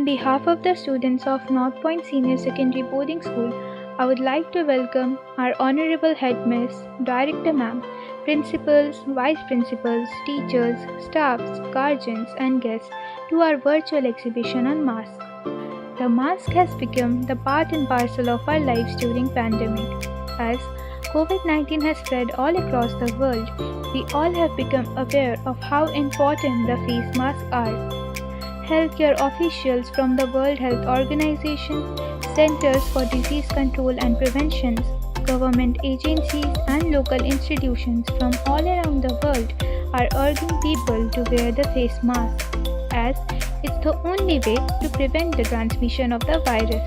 behalf of the students of North Point Senior Secondary Boarding School, I would like to welcome our Honorable Headmiss, Director Ma'am, Principals, Vice Principals, teachers, staffs, guardians, and guests to our virtual exhibition on mask. The mask has become the part and parcel of our lives during pandemic. As COVID-19 has spread all across the world, we all have become aware of how important the face masks are. Healthcare officials from the World Health Organization, Centers for Disease Control and Prevention, government agencies and local institutions from all around the world are urging people to wear the face mask, as it's the only way to prevent the transmission of the virus.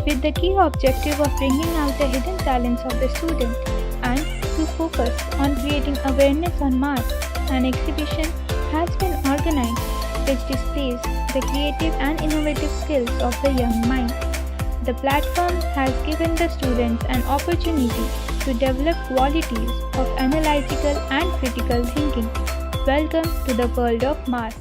With the key objective of bringing out the hidden talents of the student and to focus on creating awareness on masks, an exhibition has been organized which displays the creative and innovative skills of the young mind. The platform has given the students an opportunity to develop qualities of analytical and critical thinking. Welcome to the world of masks.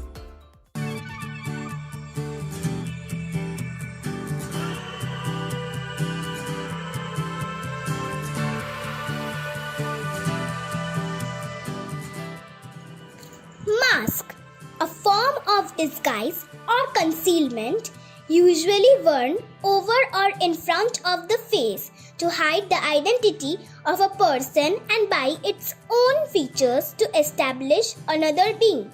Mask, a form of disguise or concealment, usually worn over or in front of the face to hide the identity of a person and by its own features to establish another being.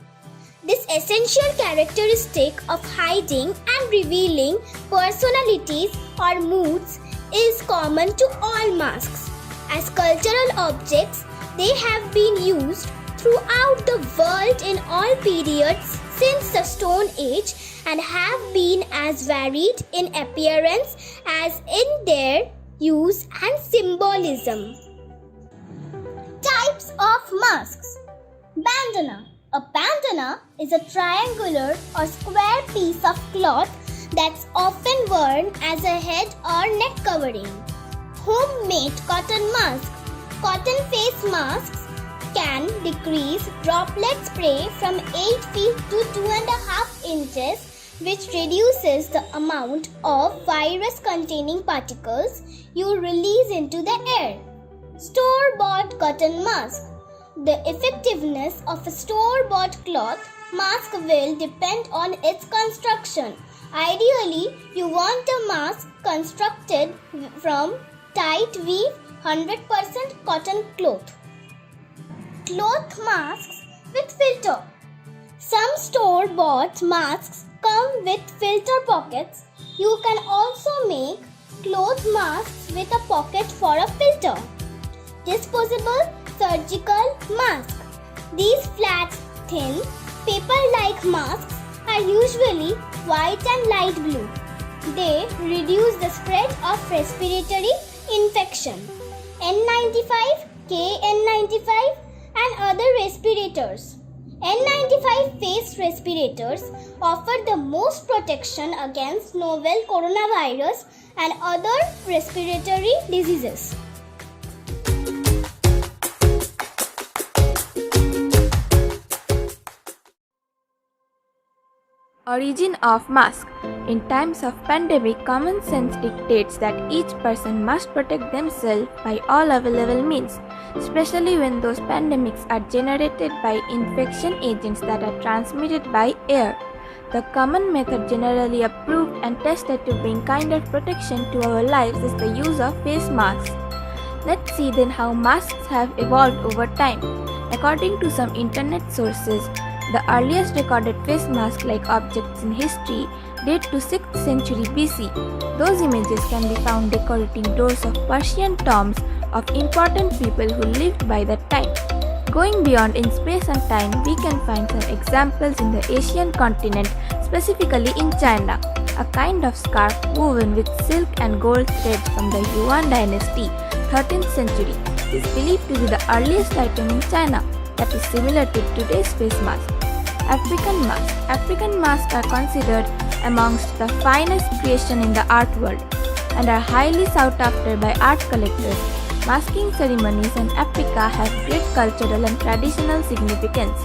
This essential characteristic of hiding and revealing personalities or moods is common to all masks. As cultural objects, they have been used throughout the world in all periods since the Stone Age and have been as varied in appearance as in their use and symbolism. Types of masks. Bandana. A bandana is a triangular or square piece of cloth that's often worn as a head or neck covering. Homemade cotton mask. Cotton face masks can decrease droplet spray from 8 feet to 2.5 inches, which reduces the amount of virus-containing particles you release into the air. Store-bought cotton mask. The effectiveness of a store-bought cloth mask will depend on its construction. Ideally, you want a mask constructed from tight weave 100% cotton cloth. Cloth masks with filter. Some store-bought masks come with filter pockets. You can also make cloth masks with a pocket for a filter. Disposable surgical mask. These flat, thin, paper-like masks are usually white and light blue. They reduce the spread of respiratory infection. N95, KN95 and other respirators. N95 face respirators offer the most protection against novel coronavirus and other respiratory diseases. Origin of mask. In times of pandemic, common sense dictates that each person must protect themselves by all available means, especially when those pandemics are generated by infection agents that are transmitted by air. The common method generally approved and tested to bring kind of protection to our lives is the use of face masks. Let's see then how masks have evolved over time. According to some internet sources, the earliest recorded face mask-like objects in history date to 6th century BC. Those images can be found decorating doors of Persian tombs of important people who lived by that time. Going beyond in space and time, we can find some examples in the Asian continent, specifically in China. A kind of scarf woven with silk and gold threads from the Yuan dynasty, 13th century, is believed to be the earliest item in China that is similar to today's face mask. African masks. African masks are considered amongst the finest creation in the art world and are highly sought after by art collectors. Masking ceremonies in Africa have great cultural and traditional significance.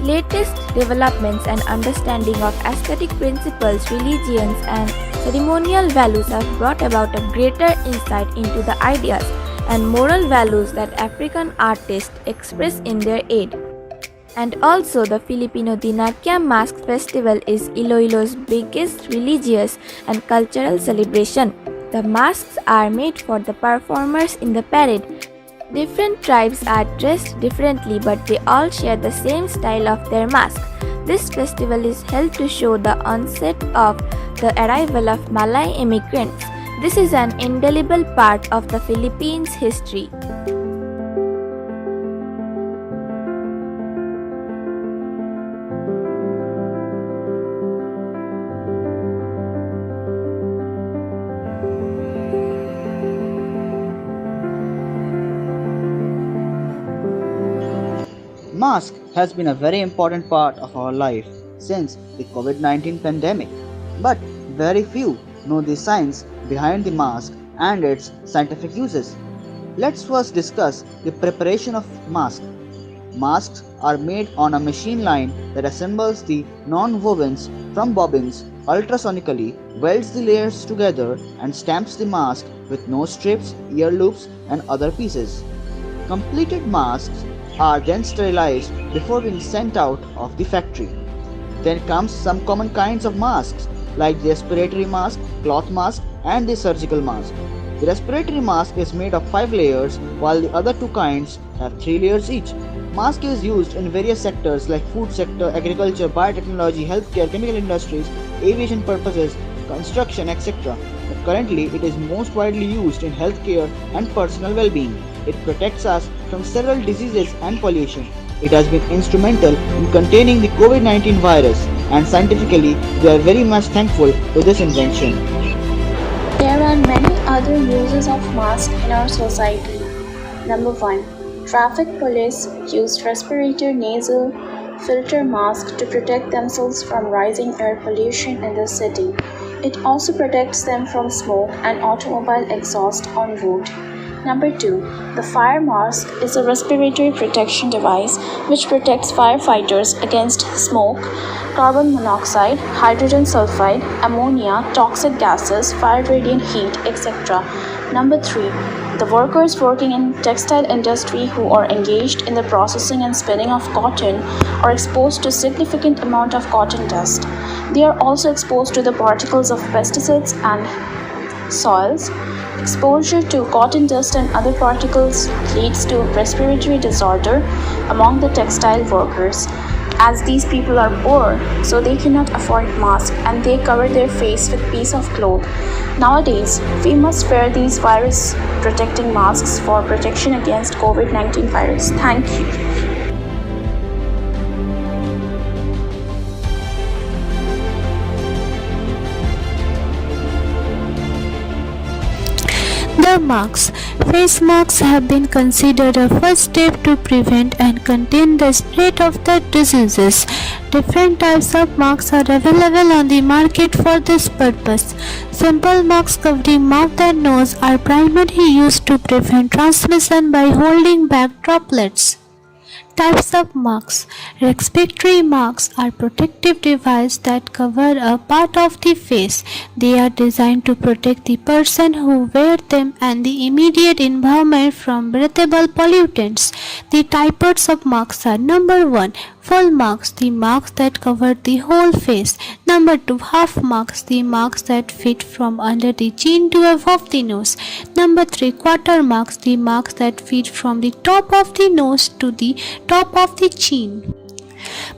Latest developments and understanding of aesthetic principles, religions, and ceremonial values have brought about a greater insight into the ideas and moral values that African artists express in their aid. And also, the Filipino Dinakyam Mask Festival is Iloilo's biggest religious and cultural celebration. The masks are made for the performers in the parade. Different tribes are dressed differently, but they all share the same style of their mask. This festival is held to show the onset of the arrival of Malay immigrants. This is an indelible part of the Philippines' history. Mask has been a very important part of our life since the COVID-19 pandemic, but very few know the science behind the mask and its scientific uses. Let's first discuss the preparation of mask. Masks are made on a machine line that assembles the non-wovens from bobbins ultrasonically, welds the layers together, and stamps the mask with nose strips, ear loops, and other pieces. Completed masks are then sterilized before being sent out of the factory. Then comes some common kinds of masks like the respiratory mask, cloth mask, and the surgical mask. The respiratory mask is made of 5 layers while the other two kinds have 3 layers each. Mask is used in various sectors like food sector, agriculture, biotechnology, healthcare, chemical industries, aviation purposes, construction, etc. But currently it is most widely used in healthcare and personal well-being. It protects us from several diseases and pollution. It has been instrumental in containing the COVID-19 virus, and scientifically we are very much thankful to this invention. There are many other uses of masks in our society. Number 1. Traffic police use respirator nasal filter mask to protect themselves from rising air pollution in the city. It also protects them from smoke and automobile exhaust en route. Number 2. The fire mask is a respiratory protection device which protects firefighters against smoke, carbon monoxide, hydrogen sulfide, ammonia, toxic gases, fire radiant heat, etc. Number 3. The workers working in textile industry who are engaged in the processing and spinning of cotton are exposed to significant amount of cotton dust. They are also exposed to the particles of pesticides and soils. Exposure to cotton dust and other particles leads to respiratory disorder among the textile workers, as these people are poor, so they cannot afford masks and they cover their face with piece of cloth. Nowadays, we must wear these virus protecting masks for protection against COVID-19 virus. Thank you. The masks. Face masks have been considered a first step to prevent and contain the spread of the diseases. Different types of masks are available on the market for this purpose. Simple masks covering mouth and nose are primarily used to prevent transmission by holding back droplets. Types of masks. Respiratory masks are protective devices that cover a part of the face. They are designed to protect the person who wears them and the immediate environment from breathable pollutants. The types of masks are: number 1. Full masks, the masks that cover the whole face. Number 2. Half masks, the masks that fit from under the chin to above the nose. Number 3. Quarter masks, the masks that fit from the top of the nose to the top of the chin.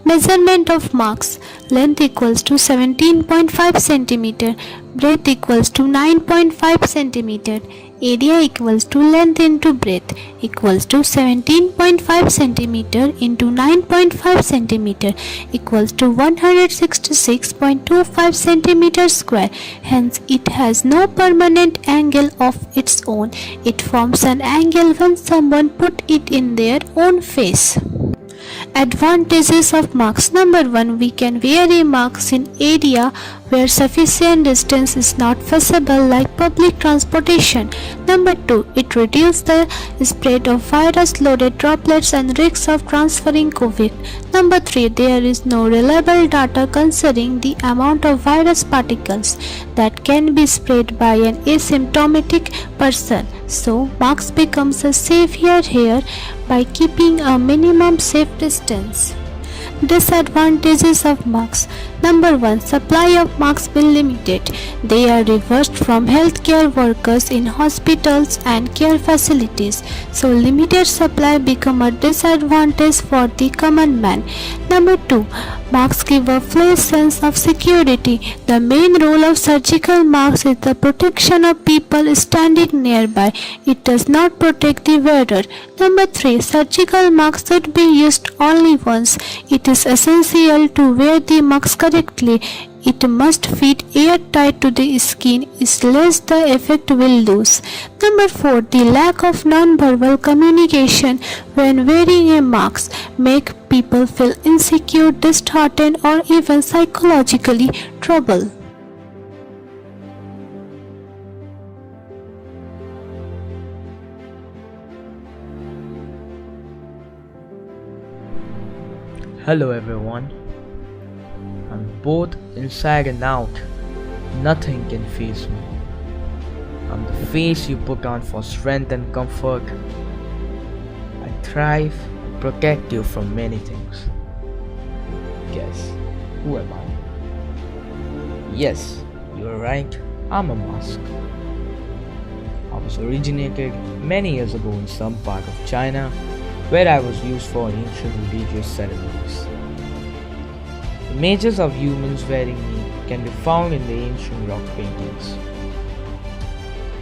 Measurement of masks. Length equals to 17.5 cm. Breadth equals to 9.5 cm. Area equals to length into breadth equals to 17.5 cm into 9.5 cm equals to 166.25 cm square. Hence, it has no permanent angle of its own. It forms an angle when someone put it in their own face. Advantages of masks. Number 1. We can wear a mask in area where sufficient distance is not feasible like public transportation. Number 2. It reduces the spread of virus-loaded droplets and risks of transferring COVID. Number 3. There is no reliable data concerning the amount of virus particles that can be spread by an asymptomatic person. So, mask becomes a savior here by keeping a minimum safe distance. Disadvantages of masks. Number 1. Supply of masks will limited. They are reversed from healthcare workers in hospitals and care facilities. So limited supply become a disadvantage for the common man. Number 2. Masks give a false sense of security. The main role of surgical masks is the protection of people standing nearby. It does not protect the wearer. Number 3. Surgical masks should be used only once. It is essential to wear the mask correctly. It must fit airtight to the skin, lest the effect will lose. Number 4. The lack of non-verbal communication when wearing a mask make people feel insecure, disheartened, or even psychologically troubled. Hello everyone. I'm both inside and out. Nothing can face me. I'm the face you put on for strength and comfort. I thrive, protect you from many things. Guess, who am I? Yes, you're right, I'm a mask. I was originated many years ago in some part of China where I was used for ancient religious ceremonies. Images of humans wearing me can be found in the ancient rock paintings.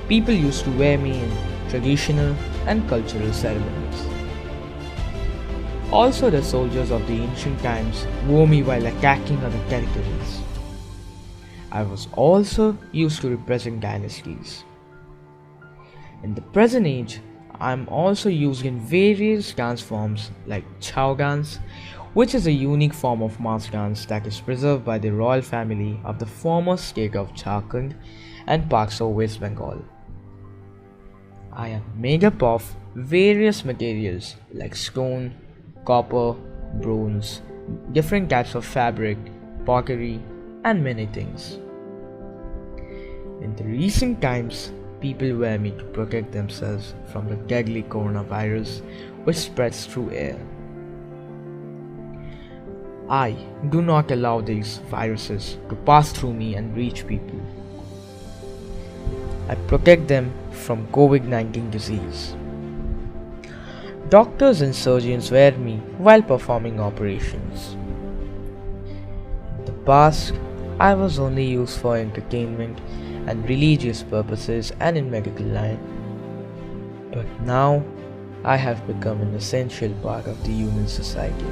People used to wear me in traditional and cultural ceremonies. Also, the soldiers of the ancient times wore me while attacking other territories. I was also used to represent dynasties. In the present age, I am also used in various dance forms like Chao dance, which is a unique form of mass dance that is preserved by the royal family of the former state of Jharkhand and parts of West Bengal. I am made up of various materials like stone, copper, bronze, different types of fabric, pottery, and many things. In the recent times, people wear me to protect themselves from the deadly coronavirus which spreads through air. I do not allow these viruses to pass through me and reach people. I protect them from COVID-19 disease. Doctors and surgeons wear me while performing operations. In the past, I was only used for entertainment and religious purposes and in medical line. But now, I have become an essential part of the human society.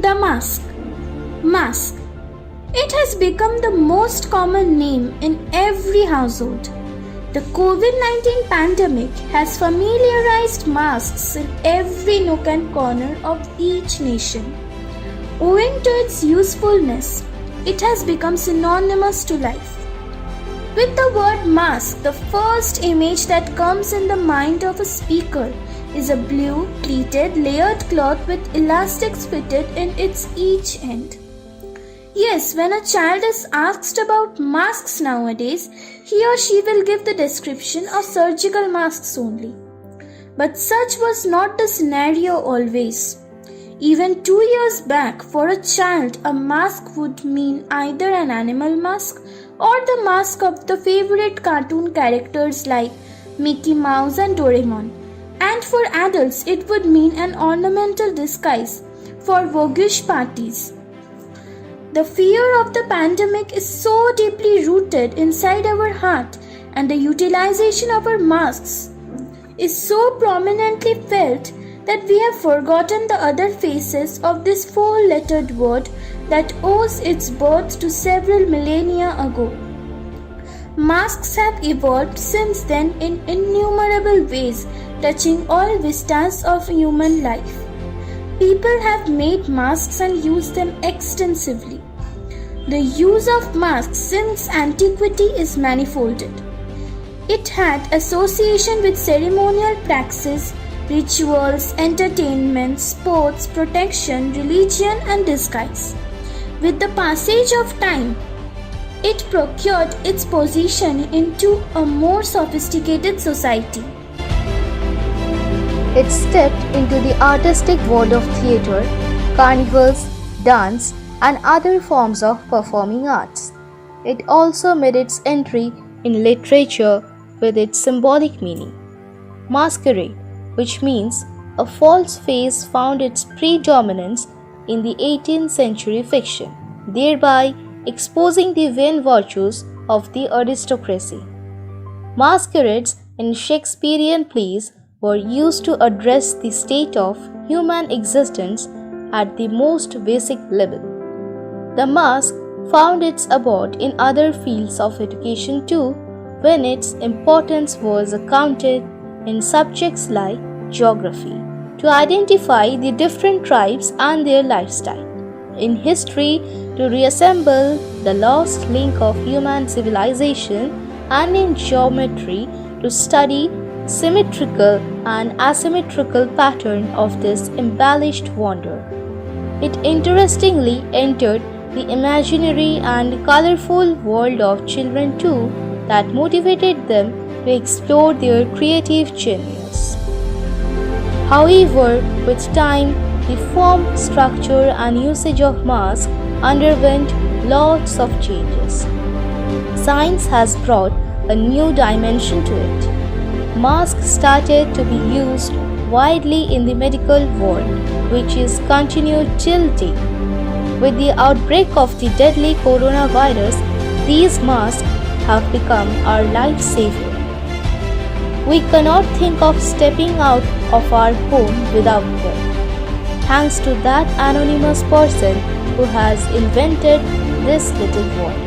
The mask. Mask. It has become the most common name in every household. The COVID-19 pandemic has familiarized masks in every nook and corner of each nation. Owing to its usefulness, it has become synonymous to life. With the word mask, the first image that comes in the mind of a speaker is a blue, pleated, layered cloth with elastics fitted in its each end. Yes, when a child is asked about masks nowadays, he or she will give the description of surgical masks only. But such was not the scenario always. Even 2 years back, for a child, a mask would mean either an animal mask or the mask of the favorite cartoon characters like Mickey Mouse and Doraemon. And for adults, it would mean an ornamental disguise for voguish parties. The fear of the pandemic is so deeply rooted inside our heart, and the utilization of our masks is so prominently felt that we have forgotten the other faces of this four-lettered word that owes its birth to several millennia ago. Masks have evolved since then in innumerable ways, touching all vistas of human life. People have made masks and used them extensively. The use of masks since antiquity is manifolded. It had association with ceremonial praxis, rituals, entertainment, sports, protection, religion, and disguise. With the passage of time, it procured its position into a more sophisticated society. It stepped into the artistic world of theatre, carnivals, dance, and other forms of performing arts. It also made its entry in literature with its symbolic meaning. Masquerade, which means a false face, found its predominance in the 18th century fiction, thereby exposing the vain virtues of the aristocracy. Masquerades in Shakespearean plays were used to address the state of human existence at the most basic level. The mask found its abode in other fields of education too, when its importance was accounted in subjects like geography, to identify the different tribes and their lifestyle. In history, to reassemble the lost link of human civilization, and in geometry, to study symmetrical and asymmetrical pattern of this embellished wonder. It interestingly entered the imaginary and colorful world of children too, that motivated them to explore their creative genius. However, with time, the form, structure, and usage of masks underwent lots of changes. Science has brought a new dimension to it. Masks started to be used widely in the medical world, which is continued till date. With the outbreak of the deadly coronavirus, these masks have become our lifesaver. We cannot think of stepping out of our home without them, thanks to that anonymous person who has invented this little wand.